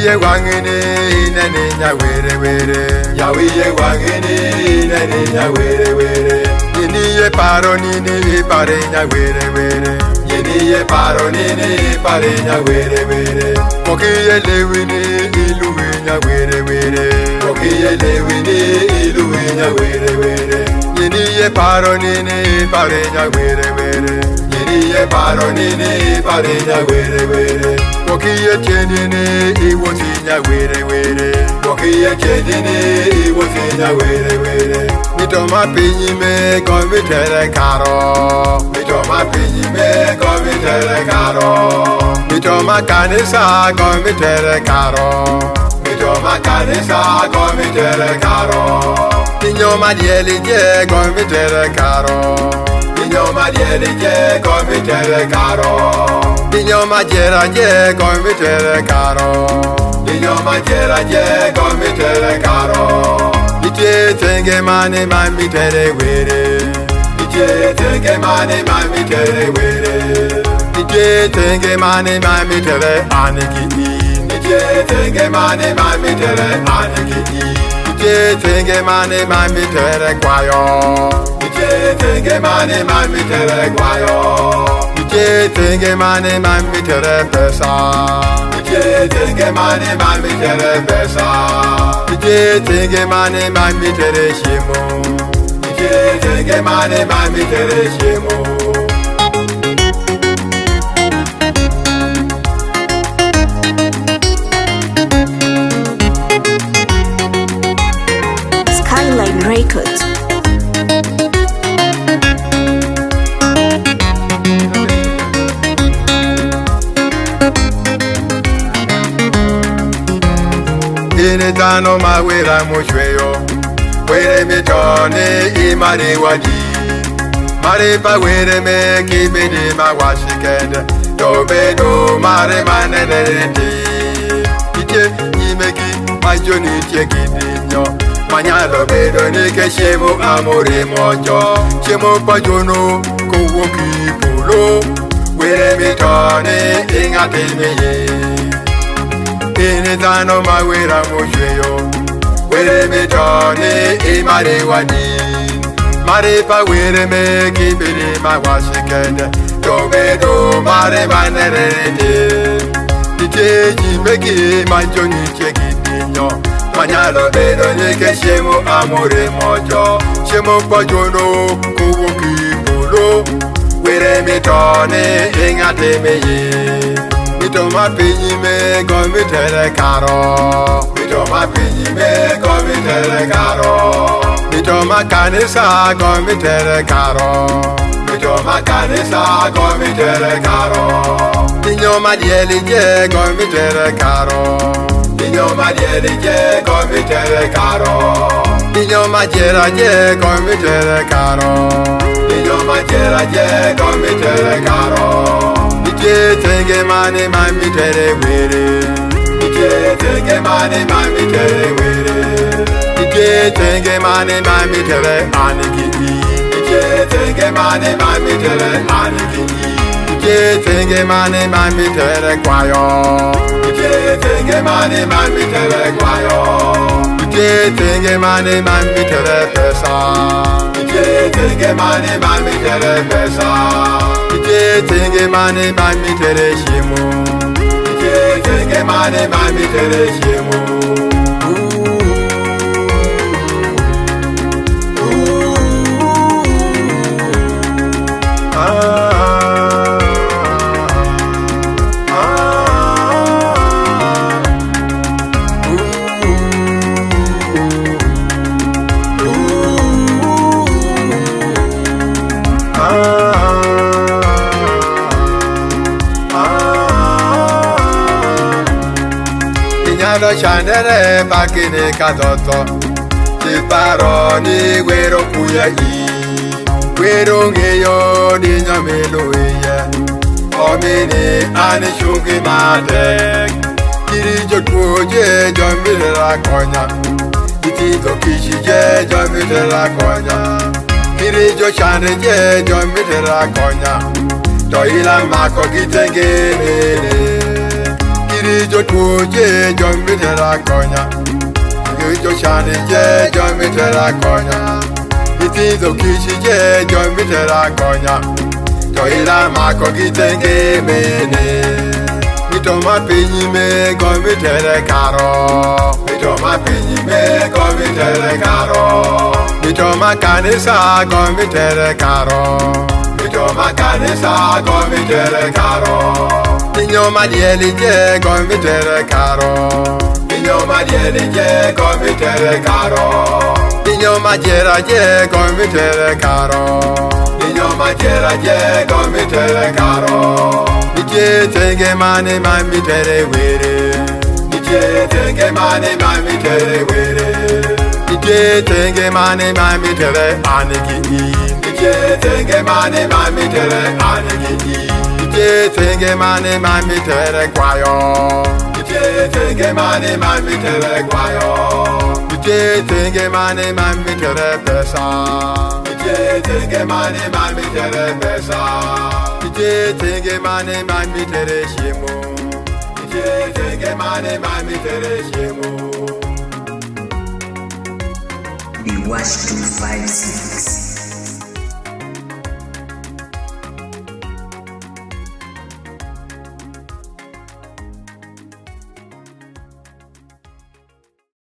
Yawiye wangene inene nya were were. Yawiye wangene inene nya were were. Yeniye paro nini pare nya were were. Yeniye paro nini pare nya were were. Mokiye lewini iluwe nya were were. Mokiye lewini iluwe nya were were. Yeniye paro nini pare nya were were. Yeniye paro nini pare nya were were. Mokiye chenini iwoti nya were were. Mokiye chenini iwoti nya were were. Mitoma pinyime konvitere karo. Mitoma pinyime konvitere karo. Mitoma kanisa konvitere karo. Mitoma kanisa konvitere karo. Inyoma dieli je konvitere karo. Inyoma dieli je konvitere karo. Inyoma jera je konvitere karo. Inyoma jera je konvitere karo. Ije tenge mane mamitere were. Ije tenge mane mamitere were. Ije tenge mane mamitere aniki. Ije tenge mane mamitere aniki. Ije tenge mane mamitere kwayo. Ije tenge mane mamitere kwayo. Ije tenge mane mamitere pesa. Ije tenge mane mamitere pesa. Ije tenge mane mamitere shimo. Ije tenge mane mamitere shimo. Skyline Records. Inetano mawera mushweyo. Were mitone imari wadi. Mare pa were me kibidi mawashikende. Dobedo mare maneneti. Ije imeki majoni chekidinyo. Manyalo bedo ni ke shemo amore mojo. Shemo pajono kowoki polo. Were mitone ingatemeye. Inetano mawera mushweyo. Were mitone imare wadi. Mare pa were me kibiri mawashikende. Dobedo mare maneneti. Ije imeki majoni chekidinyo. Manyalo bedo ni ke shemo amore mojo. Shemo pajono kuwoki polo. Were mitone ingatemeye. Mitoma pinyime konvitere karo. Mitoma pinyime konvitere karo. Mitoma kanisa konvitere karo. Mitoma kanisa konvitere karo. Inyoma dieli je konvitere karo. Inyoma dieli je konvitere karo. Inyoma jera je konvitere karo. Inyoma jera je konvitere karo. Ije tenge mane mamitere were. Ije tenge mane mamitere were. Ije tenge mane mamitere aniki. Ije tenge mane mamitere aniki. Ije tenge mane mamitere kwayo. Ije tenge mane mamitere kwayo. Ije tenge mane mamitere pesa. Ije tenge mane mamitere pesa. Ije tenge mane mamitere shimo. Ije tenge mane mamitere shimo. Inyalo chandere pakine kadoto. Ti paro ni wero kuya i. Wero ngeyo ni nyamelo iya. Omini ani shungi matek. Kiri jotuje jomile la konya. Iti do kishi je jomile la konya. Kiri jo chande je jomile la konya. To ila mako kitenge nene. Iri jo tuje jo mitera konya. Iri jo shani je jo mitera konya. Iti zo kishi je jo mitera konya. To ila mako gitenge mene. Mitoma pinyi me go mitere karo. Mitoma pinyi me go mitere karo. Mitoma kanisa go mitere karo. Mitoma kanisa go mitere karo. Minyoma dieli je go mitere karo. Minyoma dieli je go mitere karo. Minyoma jera je go mitere karo. Minyoma jera je go mitere karo. Nije tenge mane mami tere were. Nije tenge mane mami tere were. Nije tenge mane mami tere anegi. Nije tenge mane mami tere anegi. Nije tenge mane mami tere kwayo. Nije tenge mane mami tere kwayo. Nije tenge mane mami tere pesa. Nije tenge mane mami tere pesa. Ije tenge mane mami tere shimo. Ije tenge mane mami tere shimo. The Wash 256.